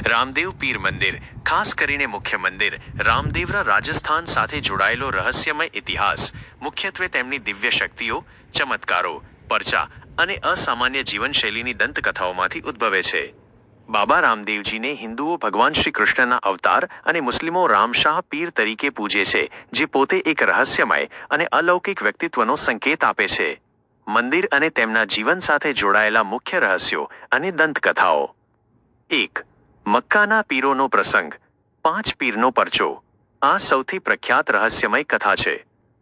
રામદેવ પીર મંદિર, ખાસ કરીને મુખ્ય મંદિર રામદેવરા રાજસ્થાન સાથે જોડાયેલો રહસ્યમય ઇતિહાસ મુખ્યત્વે તેમની દિવ્ય શક્તિઓ, ચમત્કારો, પરચા અને અસામાન્ય જીવનશૈલીની દંતકથાઓમાંથી ઉદ્ભવે છે. બાબા રામદેવજીને હિન્દુઓ ભગવાન શ્રી કૃષ્ણના અવતાર અને મુસ્લિમો રામશાહ પીર તરીકે પૂજે છે, જે પોતે એક રહસ્યમય અને અલૌકિક વ્યક્તિત્વનો સંકેત આપે છે. મંદિર અને તેમના જીવન સાથે જોડાયેલા મુખ્ય રહસ્યો અને દંતકથાઓ. 1. મક્કાના પીરોનો પ્રસંગ, 5 પીરનો પરચો. આ સૌથી પ્રખ્યાત રહસ્યમય કથા છે.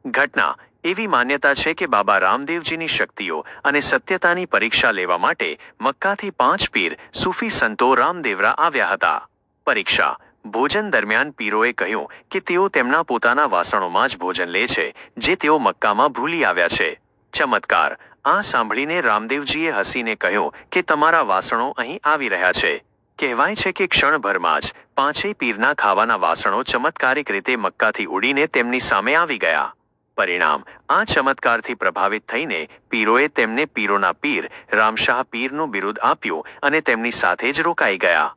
ઘટના: એવી માન્યતા છે કે બાબા રામદેવજીની શક્તિઓ અને સત્યતાની પરીક્ષા લેવા માટે મક્કાથી 5 પીર સૂફી સંતો રામદેવરા આવ્યા હતા. પરીક્ષા: ભોજન દરમિયાન પીરોએ કહ્યું કે તેઓ તેમના પોતાના વાસણોમાં જ ભોજન લે છે, જે તેઓ મક્કામાં ભૂલી આવ્યા છે. ચમત્કાર: આ સાંભળીને રામદેવજીએ હસીને કહ્યું કે તમારા વાસણો અહીં આવી રહ્યા છે. કહેવાય છે કે ક્ષણભરમાં જ 5 પીરના ખાવાના વાસણો ચમત્કારિક રીતે મક્કાથી ઉડીને તેમની સામે આવી ગયા. પરિણામ: આ ચમત્કારથી પ્રભાવિત થઈને પીરોએ તેમને પીરોના પીર રામશાહ પીરનું બિરુદ આપ્યું અને તેમની સાથે જ રોકાઈ ગયા.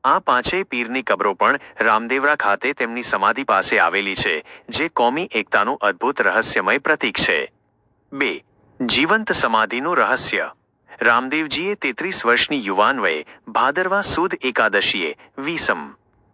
આ 5 પીરની કબરો પણ રામદેવરા ખાતે તેમની સમાધિ પાસે આવેલી છે, જે કોમી એકતાનું અદ્ભુત રહસ્યમય પ્રતીક છે. 2. જીવંત સમાધિનું રહસ્ય. રામદેવજીએ 33 વર્ષની યુવાન વયે ભાદરવા સુદ એકાદશીએ વીસમ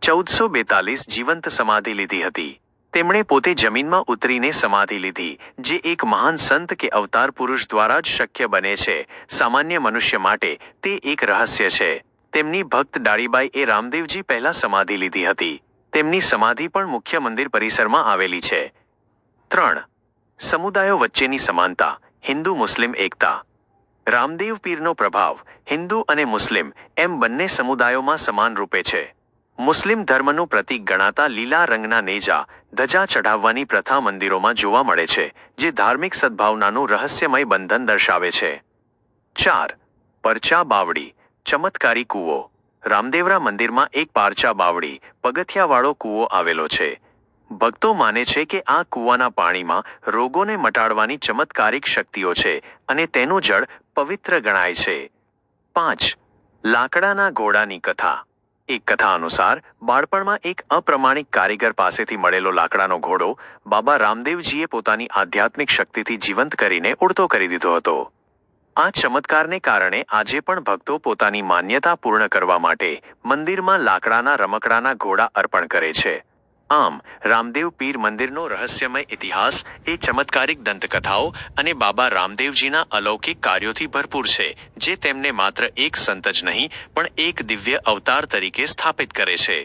1442 જીવંત સમાધિ લીધી હતી. તેમણે પોતે જમીનમાં ઉતરીને સમાધિ લીધી, જે એક મહાન સંત કે અવતાર પુરુષ દ્વારા જ શક્ય બને છે. સામાન્ય મનુષ્ય માટે તે એક રહસ્ય છે. તેમની ભક્ત ડાળીબાઈએ રામદેવજી પહેલા સમાધિ લીધી હતી. તેમની સમાધિ પણ મુખ્ય મંદિર પરિસરમાં આવેલી છે. 3. સમુદાયો વચ્ચેની સમાનતા, હિન્દુ મુસ્લિમ એકતા. રામદેવ પીરનો પ્રભાવ હિન્દુ અને મુસ્લિમ એમ બંને સમુદાયોમાં સમાન રૂપે છે. મુસ્લિમ ધર્મનું પ્રતીક ગણાતા લીલા રંગના નેજા, ધજા ચઢાવવાની પ્રથા મંદિરોમાં જોવા મળે છે, જે ધાર્મિક સદ્ભાવનાનું રહસ્યમય બંધન દર્શાવે છે. 4. પરચા બાવડી, ચમત્કારી કૂવો. રામદેવરા મંદિરમાં એક પારચા બાવડી, પગથિયાવાળો કૂવો આવેલો છે. ભક્તો માને છે કે આ કૂવાના પાણીમાં રોગોને મટાડવાની ચમત્કારિક શક્તિઓ છે અને તેનું જળ પવિત્ર ગણાય છે. 5. લાકડાના ઘોડાની કથા. એક કથા અનુસાર બાળપણમાં એક અપ્રમાણિક કારીગર પાસેથી મળેલો લાકડાનો ઘોડો બાબા રામદેવજીએ પોતાની આધ્યાત્મિક શક્તિથી જીવંત કરીને ઉડતો કરી દીધો હતો. આ ચમત્કારને કારણે આજે પણ ભક્તો પોતાની માન્યતા પૂર્ણ કરવા માટે મંદિરમાં લાકડાના રમકડાના ઘોડા અર્પણ કરે છે. આમ, રામદેવ પીર મંદિરનો રહસ્યમય ઇતિહાસ એ ચમત્કારિક દંતકથાઓ અને બાબા રામદેવજીના અલૌકિક કાર્યોથી ભરપૂર છે, જે તેમને માત્ર એક સંત જ નહીં પણ એક દિવ્ય અવતાર તરીકે સ્થાપિત કરે છે.